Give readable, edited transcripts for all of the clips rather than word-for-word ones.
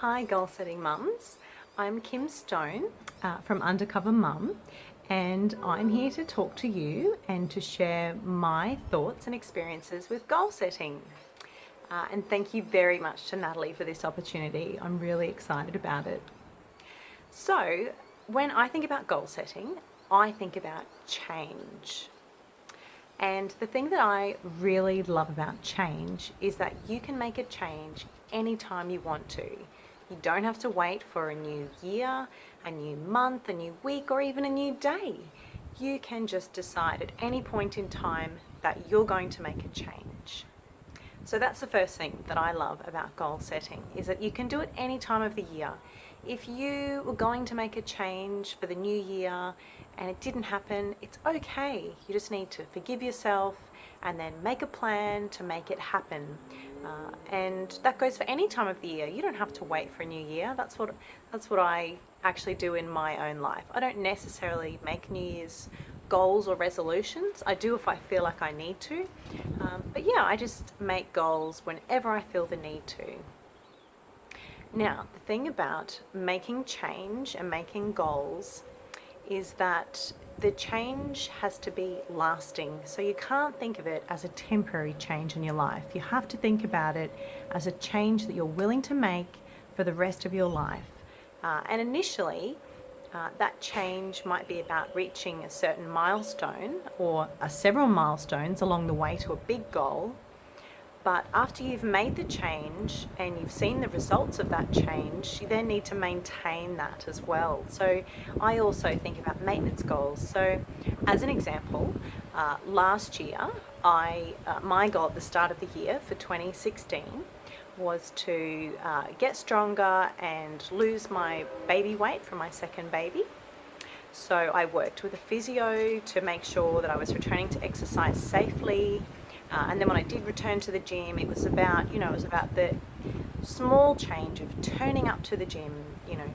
Hi goal setting mums, I'm Kim Stone from Undercover Mum, and I'm here to talk to you and to share my thoughts and experiences with goal setting. And thank you very much to Natalie for this opportunity. I'm really excited about it. So, when I think about goal setting, I think about change. And the thing that I really love about change is that you can make a change anytime you want to. You don't have to wait for a new year, a new month, a new week, or even a new day. You can just decide at any point in time that you're going to make a change. So that's the first thing that I love about goal setting, is that you can do it any time of the year. If you were going to make a change for the new year and it didn't happen, it's okay. You just need to forgive yourself and then make a plan to make it happen. And that goes for any time of the year. You don't have to wait for a new year. That's what I actually do in my own life. I don't necessarily make New Year's goals or resolutions. I do if I feel like I need to. But yeah, I just make goals whenever I feel the need to. Now, the thing about making change and making goals is that the change has to be lasting. So you can't think of it as a temporary change in your life. You have to think about it as a change that you're willing to make for the rest of your life. And initially, that change might be about reaching a certain milestone or several milestones along the way to a big goal. But after you've made the change and you've seen the results of that change, you then need to maintain that as well. So I also think about maintenance goals. So as an example, last year, my goal at the start of the year for 2016 was to get stronger and lose my baby weight from my second baby. So I worked with a physio to make sure that I was returning to exercise safely. And then when I did return to the gym, it was about the small change of turning up to the gym,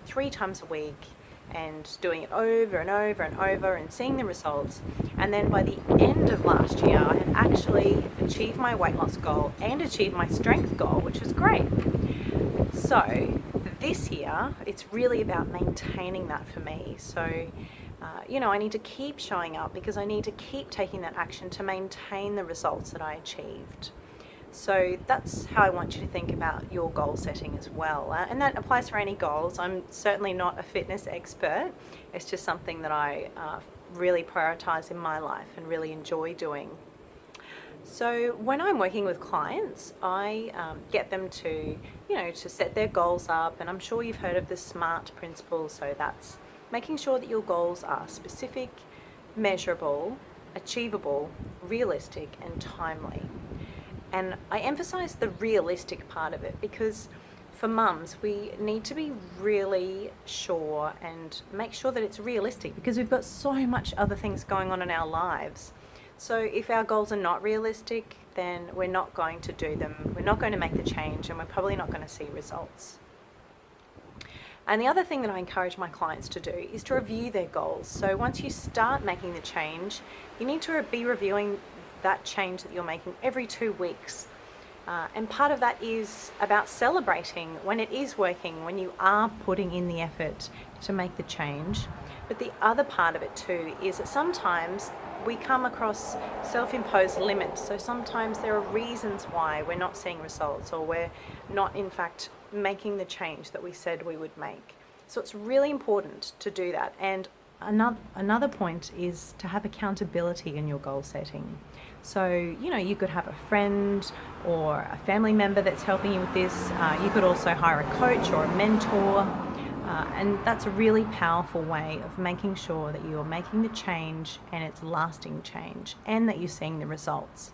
3 times a week and doing it over and over and over and seeing the results. And then by the end of last year, I had actually achieved my weight loss goal and achieved my strength goal, which was great. So this year, it's really about maintaining that for me. So I need to keep showing up because I need to keep taking that action to maintain the results that I achieved. So that's how I want you to think about your goal setting as well. And that applies for any goals. I'm certainly not a fitness expert. It's just something that I really prioritize in my life and really enjoy doing. So when I'm working with clients, I get them to set their goals up, and I'm sure you've heard of the SMART principle. So that's making sure that your goals are specific, measurable, achievable, realistic, and timely. And I emphasize the realistic part of it because for mums, we need to be really sure and make sure that it's realistic because we've got so much other things going on in our lives. So if our goals are not realistic, then we're not going to do them. We're not going to make the change, and we're probably not going to see results. And the other thing that I encourage my clients to do is to review their goals. So once you start making the change, you need to be reviewing that change that you're making every 2 weeks. And part of that is about celebrating when it is working, when you are putting in the effort to make the change. But the other part of it too is that sometimes we come across self-imposed limits. So sometimes there are reasons why we're not seeing results or we're not in fact making the change that we said we would make. So it's really important to do that. And another point is to have accountability in your goal setting. So, you could have a friend or a family member that's helping you with this. You could also hire a coach or a mentor. And that's a really powerful way of making sure that you're making the change and it's lasting change and that you're seeing the results.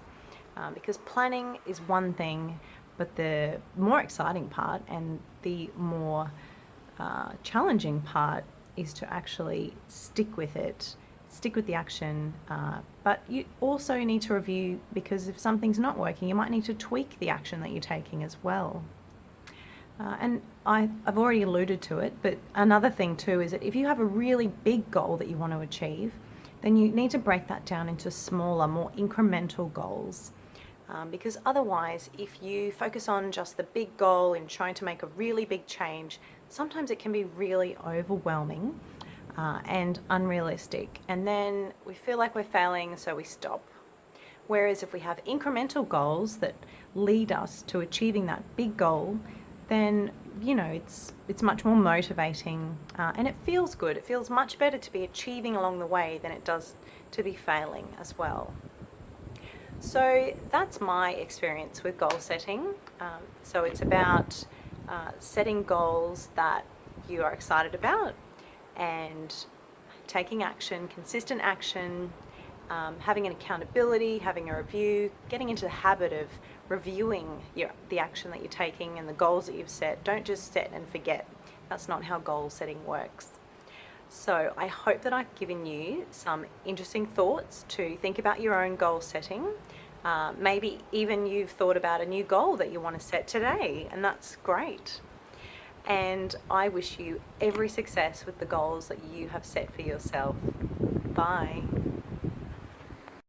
Because planning is one thing, but the more exciting part and the more challenging part is to actually stick with it, stick with the action. But you also need to review because if something's not working, you might need to tweak the action that you're taking as well. And I've already alluded to it, but another thing too is that if you have a really big goal that you want to achieve, then you need to break that down into smaller, more incremental goals. Because otherwise, if you focus on just the big goal and trying to make a really big change, sometimes it can be really overwhelming and unrealistic. And then we feel like we're failing, so we stop. Whereas if we have incremental goals that lead us to achieving that big goal, then it's much more motivating and it feels good. It feels much better to be achieving along the way than it does to be failing as well. So that's my experience with goal setting. So it's about setting goals that you are excited about and taking action, consistent action, having an accountability, having a review, getting into the habit of reviewing the action that you're taking and the goals that you've set. Don't just set and forget. That's not how goal setting works. So I hope that I've given you some interesting thoughts to think about your own goal setting. Maybe even you've thought about a new goal that you want to set today, and that's great. And I wish you every success with the goals that you have set for yourself. Bye.